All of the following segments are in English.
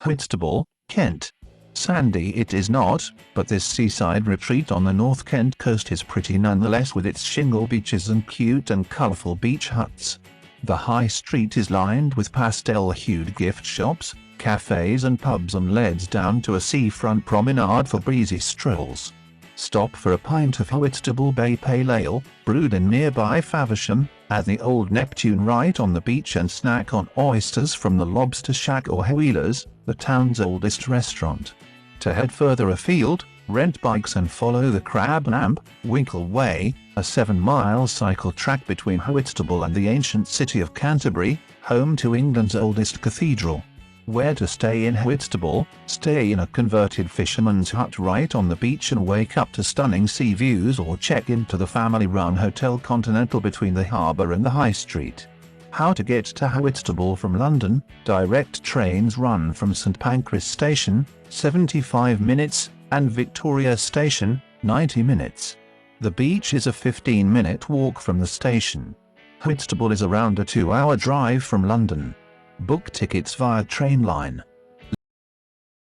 Whitstable, Kent. Sandy it is not, but this seaside retreat on the North Kent coast is pretty nonetheless, with its shingle beaches and cute and colourful beach huts. The high street is lined with pastel-hued gift shops, cafes and pubs, and leads down to a seafront promenade for breezy strolls. Stop for a pint of Whitstable Bay Pale Ale, brewed in nearby Faversham, at the Old Neptune right on the beach, and snack on oysters from the Lobster Shack or Wheeler's, the town's oldest restaurant. To head further afield, rent bikes and follow the Crab and Winkle Way, a 7-mile cycle track between Whitstable and the ancient city of Canterbury, home to England's oldest cathedral. Where to stay in Whitstable? Stay in a converted fisherman's hut right on the beach and wake up to stunning sea views, or check into the family-run Hotel Continental between the harbour and the High Street. How to get to Whitstable from London? Direct trains run from St Pancras Station, 75 minutes, and Victoria Station, 90 minutes. The beach is a 15-minute walk from the station. Whitstable is around a 2-hour drive from London. Book tickets via Trainline.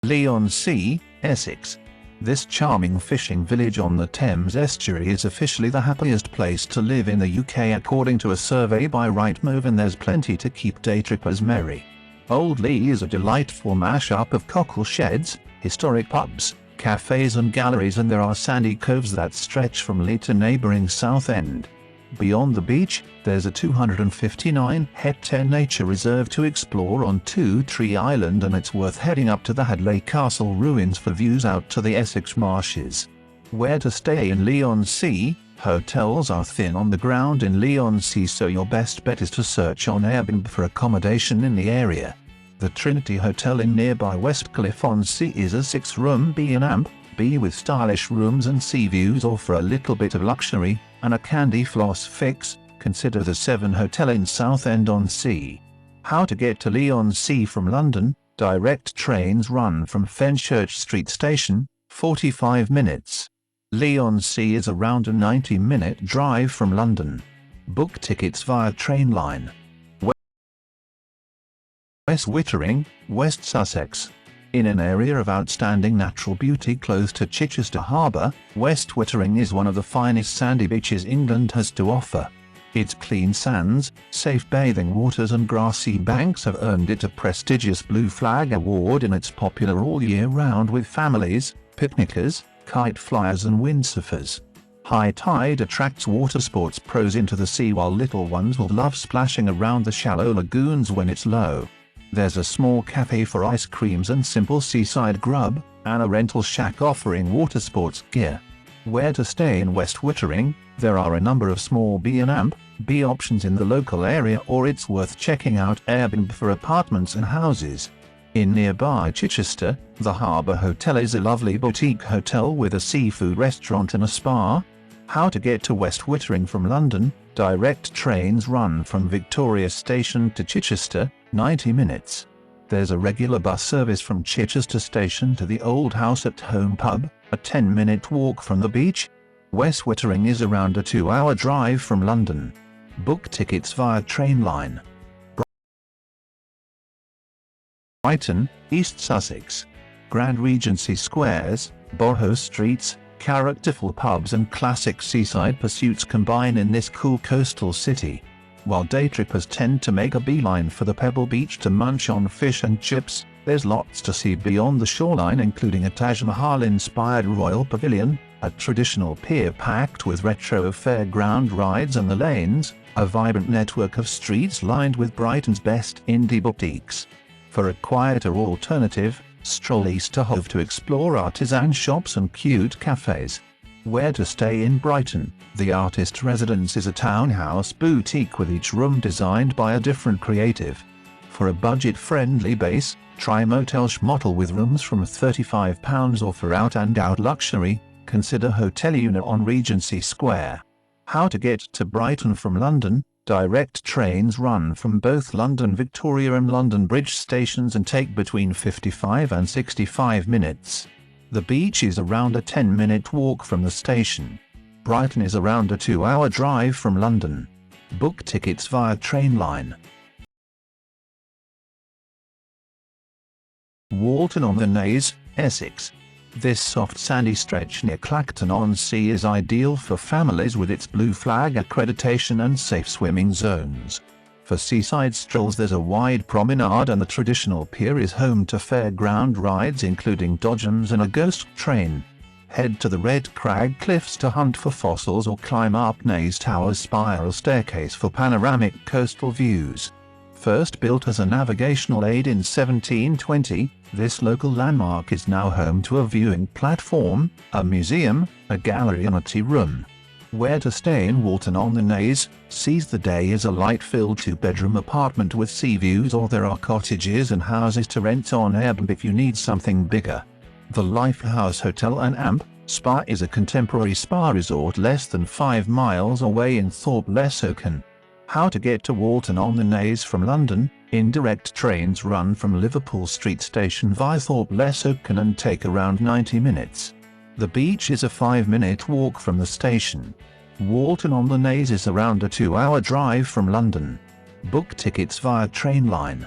Leigh-on-Sea, Essex. This charming fishing village on the Thames estuary is officially the happiest place to live in the UK according to a survey by Rightmove, and there's plenty to keep day trippers merry. Old Leigh is a delightful mash-up of cockle sheds, historic pubs, cafes and galleries, and there are sandy coves that stretch from Leigh to neighbouring Southend. Beyond the beach, there's a 259-hectare nature reserve to explore on Two Tree Island, and it's worth heading up to the Hadley Castle ruins for views out to the Essex marshes. Where to stay in Leigh-on-Sea? Hotels are thin on the ground in Leigh-on-Sea, so your best bet is to search on Airbnb for accommodation in the area. The Trinity Hotel in nearby Westcliff-on-Sea is a 6-room B&B with stylish rooms and sea views, or for a little bit of luxury and a candy floss fix, consider the 7 Hotel in Southend-on-Sea. How to get to Leigh-on-Sea from London? Direct trains run from Fenchurch Street Station, 45 minutes. Leigh-on-Sea is around a 90-minute drive from London. Book tickets via Trainline. West Wittering, West Sussex. In an area of outstanding natural beauty close to Chichester Harbour, West Wittering is one of the finest sandy beaches England has to offer. Its clean sands, safe bathing waters and grassy banks have earned it a prestigious Blue Flag Award, and it's popular all year round with families, picnickers, kite flyers and windsurfers. High tide attracts water sports pros into the sea, while little ones will love splashing around the shallow lagoons when it's low. There's a small cafe for ice creams and simple seaside grub, and a rental shack offering water sports gear. Where to stay in West Wittering? There are a number of small B&B options in the local area, or it's worth checking out Airbnb for apartments and houses. In nearby Chichester, the Harbour Hotel is a lovely boutique hotel with a seafood restaurant and a spa. How to get to West Wittering from London? Direct trains run from Victoria Station to Chichester, 90 minutes. There's a regular bus service from Chichester Station to the Old House at Home pub, a 10-minute walk from the beach. West Wittering is around a 2-hour drive from London. Book tickets via Trainline. Brighton, East Sussex. Grand Regency Squares, Boho Streets, characterful pubs and classic seaside pursuits combine in this cool coastal city. While day trippers tend to make a beeline for the Pebble Beach to munch on fish and chips, there's lots to see beyond the shoreline, including a Taj Mahal-inspired Royal Pavilion, a traditional pier packed with retro fairground rides and the lanes, a vibrant network of streets lined with Brighton's best indie boutiques. For a quieter alternative, stroll east to Hove to explore artisan shops and cute cafes. Where to stay in Brighton? The Artist Residence is a townhouse boutique with each room designed by a different creative. For a budget-friendly base, try Motel Schmotel with rooms from £35, or for out-and-out luxury, consider Hotel Una on Regency Square. How to get to Brighton from London? Direct trains run from both London Victoria and London Bridge stations and take between 55 and 65 minutes. The beach is around a 10-minute walk from the station. Brighton is around a 2-hour drive from London. Book tickets via Trainline. Walton-on-the-Naze, Essex. This soft sandy stretch near Clacton-on-Sea is ideal for families with its blue flag accreditation and safe swimming zones. For seaside strolls there's a wide promenade, and the traditional pier is home to fairground rides including dodgems and a ghost train. Head to the Red Crag Cliffs to hunt for fossils or climb up Naze Tower's spiral staircase for panoramic coastal views. First built as a navigational aid in 1720, this local landmark is now home to a viewing platform, a museum, a gallery and a tea room. Where to stay in Walton-on-the-Naze? Seize the day as a light-filled 2-bedroom apartment with sea views, or there are cottages and houses to rent on Airbnb if you need something bigger. The Lifehouse Hotel and Amp Spa is a contemporary spa resort less than 5 miles away in Thorpe-le-Sauquin. How to get to Walton-on-the-Naze from London? Indirect trains run from Liverpool Street Station via Thorpe-le-Sauquin and take around 90 minutes. The beach is a 5-minute walk from the station. Walton-on-the-Naze is around a 2-hour drive from London. Book tickets via Trainline.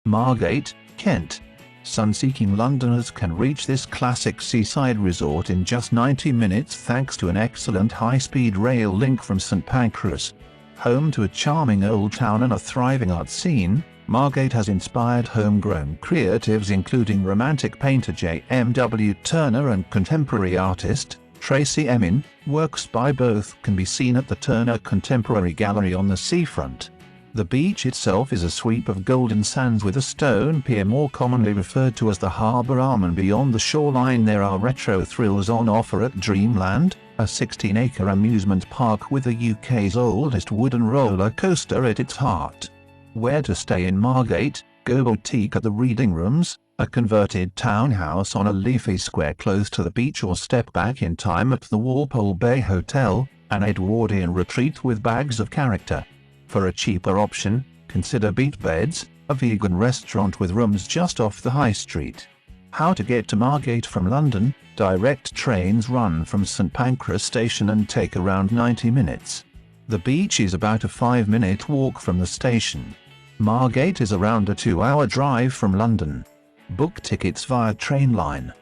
Margate, Kent. Sun-seeking Londoners can reach this classic seaside resort in just 90 minutes thanks to an excellent high-speed rail link from St Pancras. Home to a charming old town and a thriving art scene, Margate has inspired homegrown creatives including romantic painter J.M.W. Turner and contemporary artist Tracy Emin. Works by both can be seen at the Turner Contemporary Gallery on the seafront. The beach itself is a sweep of golden sands with a stone pier more commonly referred to as the harbour arm, and beyond the shoreline there are retro thrills on offer at Dreamland, a 16-acre amusement park with the UK's oldest wooden roller coaster at its heart. Where to stay in Margate? Go boutique at the Reading Rooms, a converted townhouse on a leafy square close to the beach, or step back in time at the Walpole Bay Hotel, an Edwardian retreat with bags of character. For a cheaper option, consider Beat Beds, a vegan restaurant with rooms just off the high street. How to get to Margate from London? Direct trains run from St Pancras station and take around 90 minutes. The beach is about a 5-minute walk from the station. Margate is around a 2-hour drive from London. Book tickets via Trainline.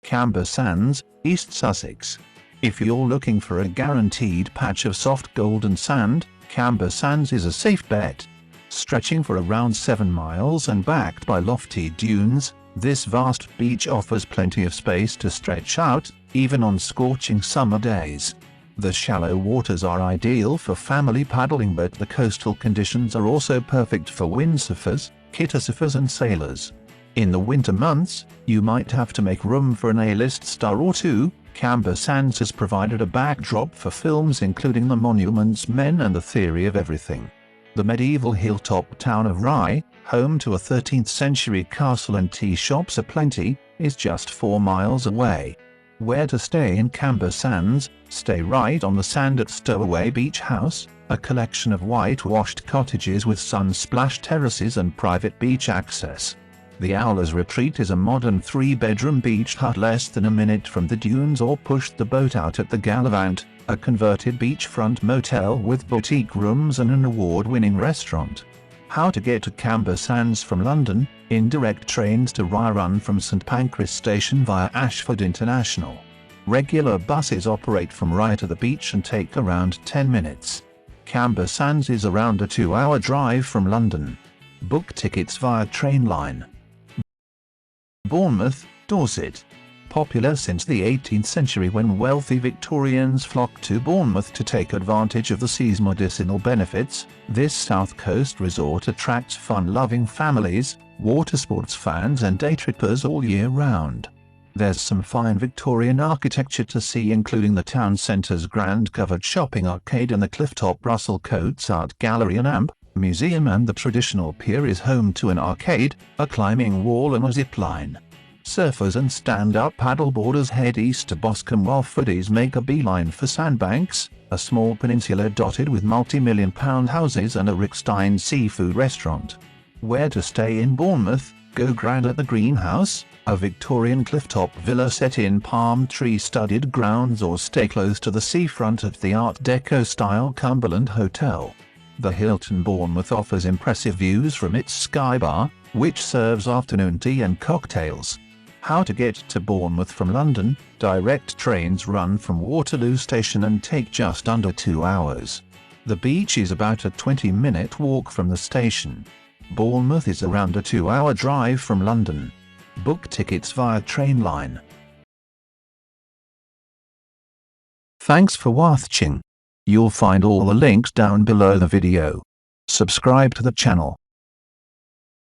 Camber Sands, East Sussex. If you're looking for a guaranteed patch of soft golden sand, Camber Sands is a safe bet. Stretching for around 7 miles and backed by lofty dunes, this vast beach offers plenty of space to stretch out, even on scorching summer days. The shallow waters are ideal for family paddling, but the coastal conditions are also perfect for windsurfers, kitesurfers and sailors. In the winter months, you might have to make room for an A-list star or two. Camber Sands has provided a backdrop for films including The Monuments Men and The Theory of Everything. The medieval hilltop town of Rye, home to a 13th century castle and tea shops aplenty, is just 4 miles away. Where to stay in Camber Sands? Stay right on the sand at Stowaway Beach House, a collection of whitewashed cottages with sun-splashed terraces and private beach access. The Owler's Retreat is a modern 3-bedroom beach hut less than a minute from the dunes, or push the boat out at the Gallivant, a converted beachfront motel with boutique rooms and an award-winning restaurant. How to get to Camber Sands from London? Indirect trains to Rye run from St Pancras Station via Ashford International. Regular buses operate from Rye to the beach and take around 10 minutes. Camber Sands is around a 2-hour drive from London. Book tickets via Trainline. Bournemouth, Dorset. Popular since the 18th century, when wealthy Victorians flocked to Bournemouth to take advantage of the sea's medicinal benefits, this South Coast resort attracts fun-loving families, water sports fans and day trippers all year round. There's some fine Victorian architecture to see, including the town centre's grand covered shopping arcade and the clifftop Russell Coates Art Gallery and Amp Museum, and the traditional pier is home to an arcade, a climbing wall and a zip line. Surfers and stand-up paddleboarders head east to Boscombe, while foodies make a beeline for Sandbanks, a small peninsula dotted with multi-million-pound houses and a Rick Stein seafood restaurant. Where to stay in Bournemouth? Go grand at the Greenhouse, A Victorian clifftop villa set in palm tree-studded grounds or stay close to the seafront at the Art Deco-style Cumberland Hotel. The Hilton Bournemouth offers impressive views from its Sky Bar, which serves afternoon tea and cocktails. How to get to Bournemouth from London? Direct trains run from Waterloo Station and take just under 2 hours. The beach is about a 20-minute walk from the station. Bournemouth is around a 2-hour drive from London. Book tickets via Trainline. Thanks for watching. You'll find all the links down below the video. Subscribe to the channel.